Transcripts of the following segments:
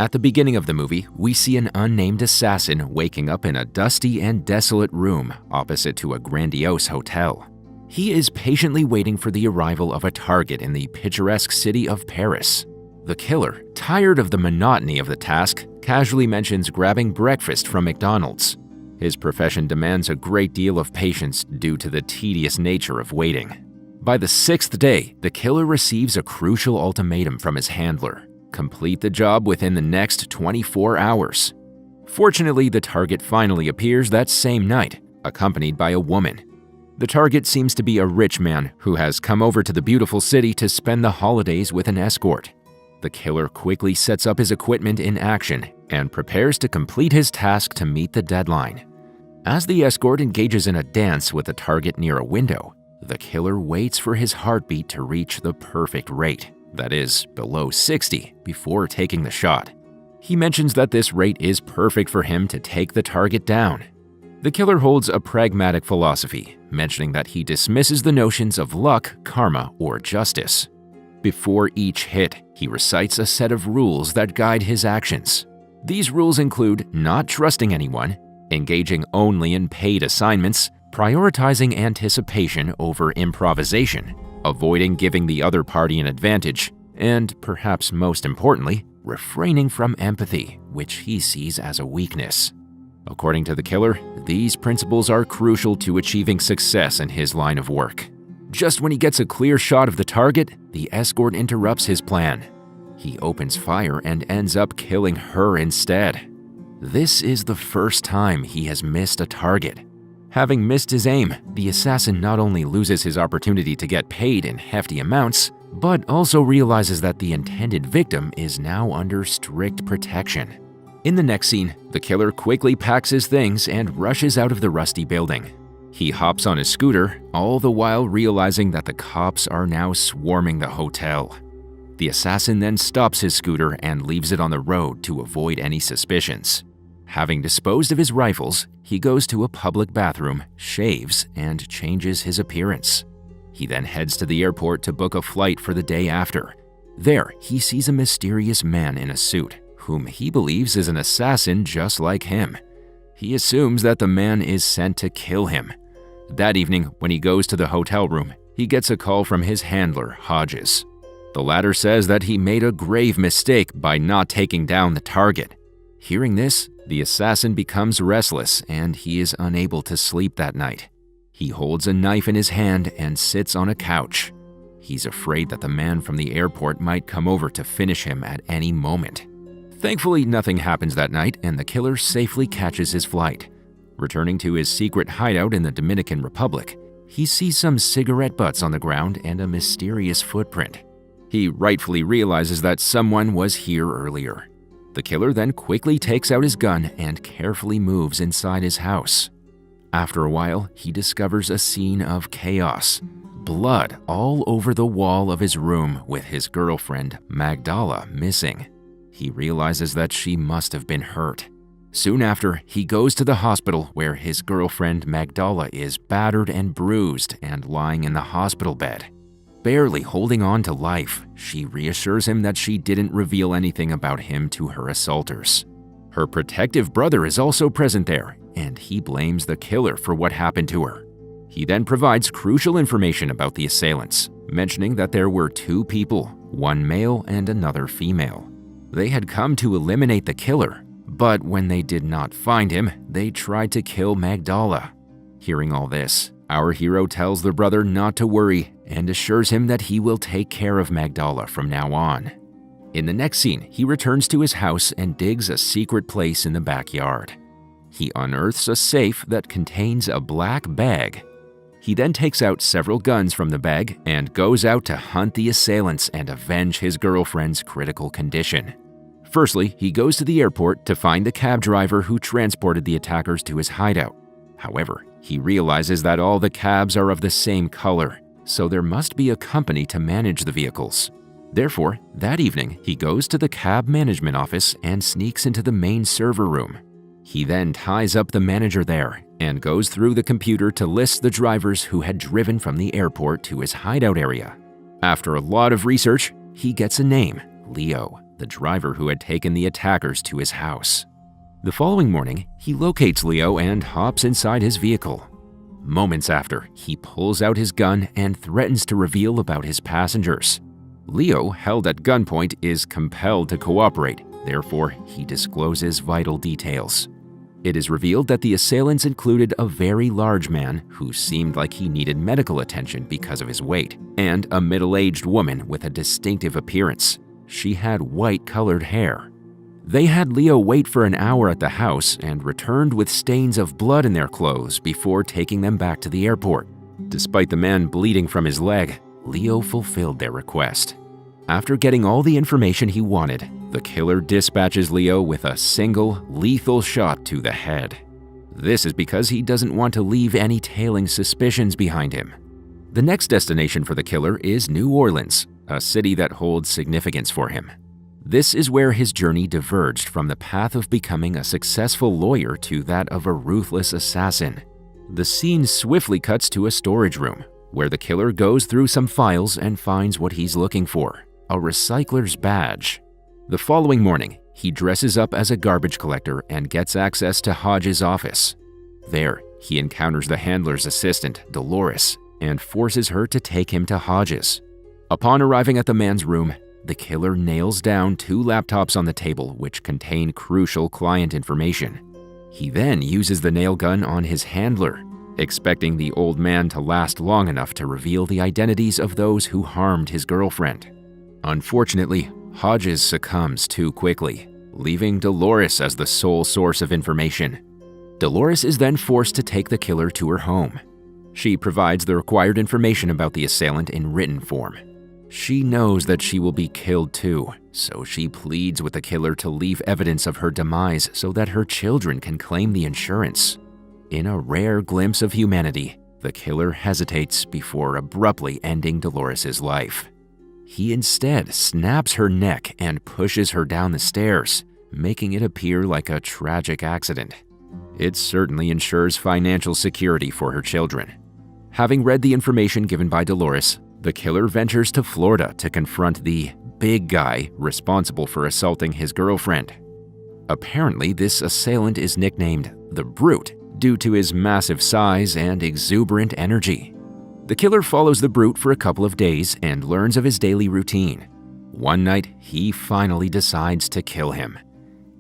At the beginning of the movie, we see an unnamed assassin waking up in a dusty and desolate room opposite to a grandiose hotel. He is patiently waiting for the arrival of a target in the picturesque city of Paris. The killer, tired of the monotony of the task, casually mentions grabbing breakfast from McDonald's. His profession demands a great deal of patience due to the tedious nature of waiting. By the 6th day, the killer receives a crucial ultimatum from his handler: complete the job within the next 24 hours. Fortunately, the target finally appears that same night, accompanied by a woman. The target seems to be a rich man who has come over to the beautiful city to spend the holidays with an escort. The killer quickly sets up his equipment in action and prepares to complete his task to meet the deadline. As the escort engages in a dance with the target near a window, the killer waits for his heartbeat to reach the perfect rate, that is, below 60, before taking the shot. He mentions that this rate is perfect for him to take the target down. The killer holds a pragmatic philosophy, mentioning that he dismisses the notions of luck, karma, or justice. Before each hit, he recites a set of rules that guide his actions. These rules include not trusting anyone, engaging only in paid assignments, prioritizing anticipation over improvisation, avoiding giving the other party an advantage, and, perhaps most importantly, refraining from empathy, which he sees as a weakness. According to the killer, these principles are crucial to achieving success in his line of work. Just when he gets a clear shot of the target, the escort interrupts his plan. He opens fire and ends up killing her instead. This is the first time he has missed a target. Having missed his aim, the assassin not only loses his opportunity to get paid in hefty amounts, but also realizes that the intended victim is now under strict protection. In the next scene, the killer quickly packs his things and rushes out of the rusty building. He hops on his scooter, all the while realizing that the cops are now swarming the hotel. The assassin then stops his scooter and leaves it on the road to avoid any suspicions. Having disposed of his rifles, he goes to a public bathroom, shaves, and changes his appearance. He then heads to the airport to book a flight for the day after. There, he sees a mysterious man in a suit, whom he believes is an assassin just like him. He assumes that the man is sent to kill him. That evening, when he goes to the hotel room, he gets a call from his handler, Hodges. The latter says that he made a grave mistake by not taking down the target. Hearing this, the assassin becomes restless and he is unable to sleep that night. He holds a knife in his hand and sits on a couch. He's afraid that the man from the airport might come over to finish him at any moment. Thankfully, nothing happens that night and the killer safely catches his flight. Returning to his secret hideout in the Dominican Republic, he sees some cigarette butts on the ground and a mysterious footprint. He rightfully realizes that someone was here earlier. The killer then quickly takes out his gun and carefully moves inside his house. After a while, he discovers a scene of chaos. Blood all over the wall of his room with his girlfriend, Magdala, missing. He realizes that she must have been hurt. Soon after, he goes to the hospital where his girlfriend Magdala is battered and bruised and lying in the hospital bed. Barely holding on to life, she reassures him that she didn't reveal anything about him to her assaulters. Her protective brother is also present there, and he blames the killer for what happened to her. He then provides crucial information about the assailants, mentioning that there were two people, one male and another female. They had come to eliminate the killer, but when they did not find him, they tried to kill Magdala. Hearing all this, our hero tells the brother not to worry and assures him that he will take care of Magdala from now on. In the next scene, he returns to his house and digs a secret place in the backyard. He unearths a safe that contains a black bag. He then takes out several guns from the bag and goes out to hunt the assailants and avenge his girlfriend's critical condition. Firstly, he goes to the airport to find the cab driver who transported the attackers to his hideout. However, he realizes that all the cabs are of the same color, so there must be a company to manage the vehicles. Therefore, that evening, he goes to the cab management office and sneaks into the main server room. He then ties up the manager there and goes through the computer to list the drivers who had driven from the airport to his hideout area. After a lot of research, he gets a name, Leo, the driver who had taken the attackers to his house. The following morning, he locates Leo and hops inside his vehicle. Moments after, he pulls out his gun and threatens to reveal about his passengers. Leo, held at gunpoint, is compelled to cooperate, therefore he discloses vital details. It is revealed that the assailants included a very large man who seemed like he needed medical attention because of his weight, and a middle-aged woman with a distinctive appearance. She had white-colored hair. They had Leo wait for an hour at the house and returned with stains of blood in their clothes before taking them back to the airport. Despite the man bleeding from his leg, Leo fulfilled their request. After getting all the information he wanted, the killer dispatches Leo with a single, lethal shot to the head. This is because he doesn't want to leave any tailing suspicions behind him. The next destination for the killer is New Orleans, a city that holds significance for him. This is where his journey diverged from the path of becoming a successful lawyer to that of a ruthless assassin. The scene swiftly cuts to a storage room, where the killer goes through some files and finds what he's looking for: a recycler's badge. The following morning, he dresses up as a garbage collector and gets access to Hodge's office. There, he encounters the handler's assistant, Dolores, and forces her to take him to Hodge's. Upon arriving at the man's room, the killer nails down 2 laptops on the table which contain crucial client information. He then uses the nail gun on his handler, expecting the old man to last long enough to reveal the identities of those who harmed his girlfriend. Unfortunately, Hodges succumbs too quickly, leaving Dolores as the sole source of information. Dolores is then forced to take the killer to her home. She provides the required information about the assailant in written form. She knows that she will be killed too, so she pleads with the killer to leave evidence of her demise so that her children can claim the insurance. In a rare glimpse of humanity, the killer hesitates before abruptly ending Dolores's life. He instead snaps her neck and pushes her down the stairs, making it appear like a tragic accident. It certainly ensures financial security for her children. Having read the information given by Dolores, the killer ventures to Florida to confront the big guy responsible for assaulting his girlfriend. Apparently, this assailant is nicknamed the Brute due to his massive size and exuberant energy. The killer follows the Brute for a couple of days and learns of his daily routine. One night, he finally decides to kill him.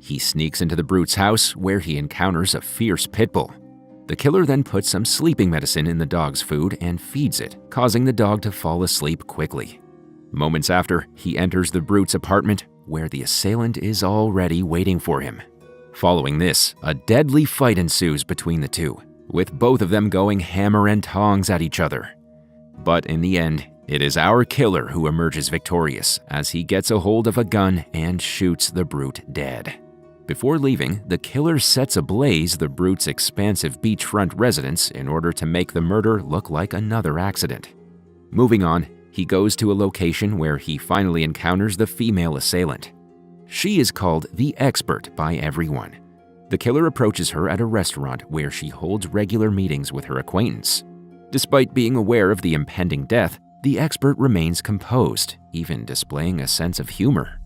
He sneaks into the Brute's house where he encounters a fierce pit bull. The killer then puts some sleeping medicine in the dog's food and feeds it, causing the dog to fall asleep quickly. Moments after, he enters the Brute's apartment, where the assailant is already waiting for him. Following this, a deadly fight ensues between the two, with both of them going hammer and tongs at each other. But in the end, it is our killer who emerges victorious as he gets a hold of a gun and shoots the Brute dead. Before leaving, the killer sets ablaze the Brute's expansive beachfront residence in order to make the murder look like another accident. Moving on, he goes to a location where he finally encounters the female assailant. She is called the Expert by everyone. The killer approaches her at a restaurant where she holds regular meetings with her acquaintance. Despite being aware of the impending death, the Expert remains composed, even displaying a sense of humor.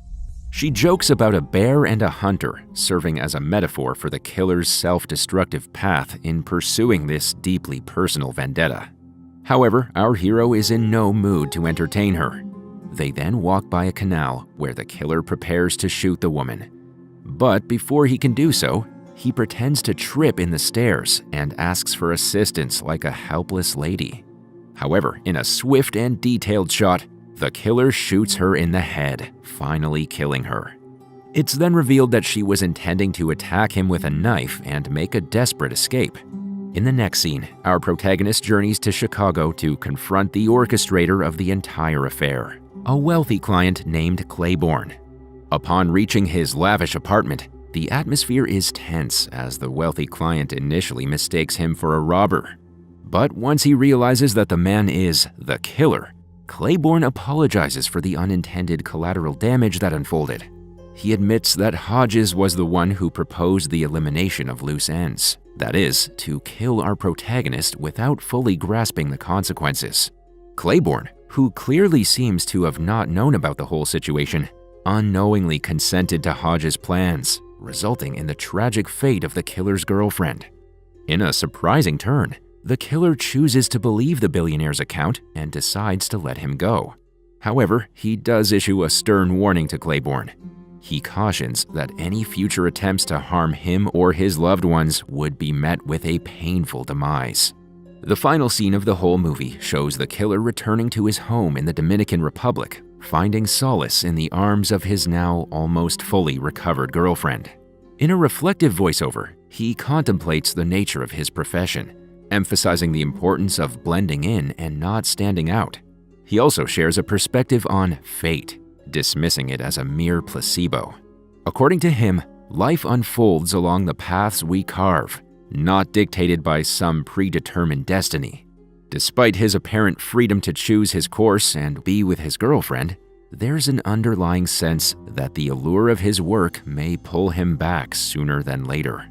She jokes about a bear and a hunter, serving as a metaphor for the killer's self-destructive path in pursuing this deeply personal vendetta. However, our hero is in no mood to entertain her. They then walk by a canal where the killer prepares to shoot the woman. But before he can do so, he pretends to trip in the stairs and asks for assistance like a helpless lady. However, in a swift and detailed shot, the killer shoots her in the head, finally killing her. It's then revealed that she was intending to attack him with a knife and make a desperate escape. In the next scene, our protagonist journeys to Chicago to confront the orchestrator of the entire affair, a wealthy client named Claiborne. Upon reaching his lavish apartment, the atmosphere is tense as the wealthy client initially mistakes him for a robber. But once he realizes that the man is the killer, Claiborne apologizes for the unintended collateral damage that unfolded. He admits that Hodges was the one who proposed the elimination of loose ends. That is, to kill our protagonist without fully grasping the consequences. Claiborne, who clearly seems to have not known about the whole situation, unknowingly consented to Hodge's plans, resulting in the tragic fate of the killer's girlfriend. In a surprising turn, the killer chooses to believe the billionaire's account and decides to let him go. However, he does issue a stern warning to Claiborne. He cautions that any future attempts to harm him or his loved ones would be met with a painful demise. The final scene of the whole movie shows the killer returning to his home in the Dominican Republic, finding solace in the arms of his now almost fully recovered girlfriend. In a reflective voiceover, he contemplates the nature of his profession, emphasizing the importance of blending in and not standing out. He also shares a perspective on fate, dismissing it as a mere placebo. According to him, life unfolds along the paths we carve, not dictated by some predetermined destiny. Despite his apparent freedom to choose his course and be with his girlfriend, there's an underlying sense that the allure of his work may pull him back sooner than later.